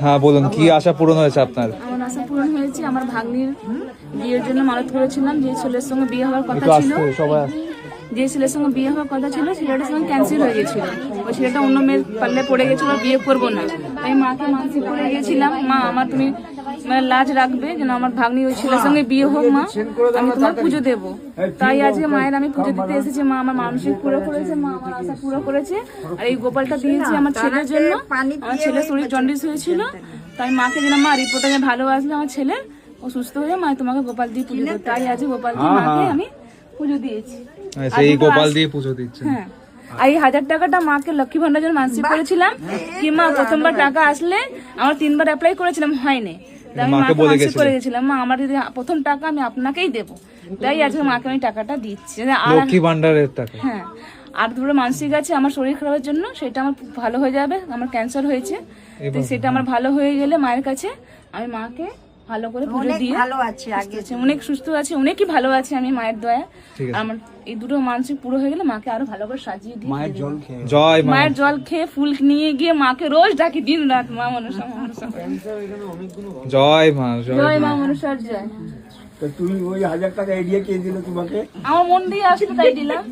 হ্যাঁ বলুন, কি আশা পূরণ হয়েছে আপনার? আমার আশা পূরণ হয়েছে। আমার ভাগ্নির বিয়ের জন্য মানত করেছিলাম, যে ছেলের সঙ্গে বিয়ে হওয়ার কথা একটু ছিল, আসতে সবাই আসতে। যে ছেলের সঙ্গে বিয়ে হওয়ার কথা ছিল ছেলেটার সঙ্গে ক্যান্সেল হয়ে গেছিল। ওই ছেলেটা অন্য মেয়ের পাল্লে পড়ে গেছিল, বিয়ে করবো না। আমি মাকে মানসিক করে গিয়েছিলাম, মা আমার তুমি মানে লাজ রাখবে যেন আমার ভাগ্নি ওই ছেলের সঙ্গে বিয়ে হোক, মা আমি তোমার পুজো দেবো। তাই আজকে মায়ের আমি পুজো দিতে এসেছি। মা আমার মানসিক পুরো করেছে, মা আমার আশা পুরো করেছে। আর এই গোপালটা দিয়েছি আমার ছেলের জন্য। আমার ছেলের শরীর জন্ডিস হয়েছিল, তাই মাকে যেন মা রিপোর্টে ভালো আসলে আমার ছেলে ও সুস্থ হয়ে মা তোমাকে গোপাল দিয়ে পুজো দেবো। তাই আজ গোপাল দিয়ে মাকে আমি পুজো দিয়েছি। সেই গোপাল দিয়ে পুজো দিচ্ছে। হ্যাঁ, আর এই 1000 টাকাটা মাকে লক্ষ্মী ভান্ডার জন্য মানসিক করেছিলাম কি মা প্রথমবার টাকা আসলে আমার 3বার অ্যাপ্লাই করেছিলাম, হয়নি। তাই আমি মাকে মানসিক করে গেছিলাম, মা আমার যদি প্রথম টাকা আমি আপনাকেই দেবো। তাই আজকে মাকে আমি টাকাটা দিচ্ছি। লক্ষ্মী ভান্ডারের টাকা। হ্যাঁ, আর দুটো মানসিক আছে আমার শরীর খারাপের জন্য, সেটা আমার ভালো হয়ে যাবে। আমার ক্যান্সার হয়েছে, তো সেটা আমার ভালো হয়ে গেলে মায়ের কাছে আমি মাকে ভালো করে পুজো দিয়ে ভালো আছে, আগে অনেক সুস্থ আছে, অনেকই ভালো আছে আমি মায়ের দয়া। আমার এই দুটো মানসিক পুরো হয়ে গেলে মাকে আরো ভালো করে সাজিয়ে দিই। মায়ের জল খেয়ে ফুল নিয়ে গিয়ে মাকে রোজ ডাকি দিন রাত, মা মনসা মনসা। জয় মা, জয় মা মনসার জয়। তুমি ওই 1000 টাকা এড়িয়ে কে দিল তোমাকে? আমার মন দিয়ে আসলে তাই দিলাম।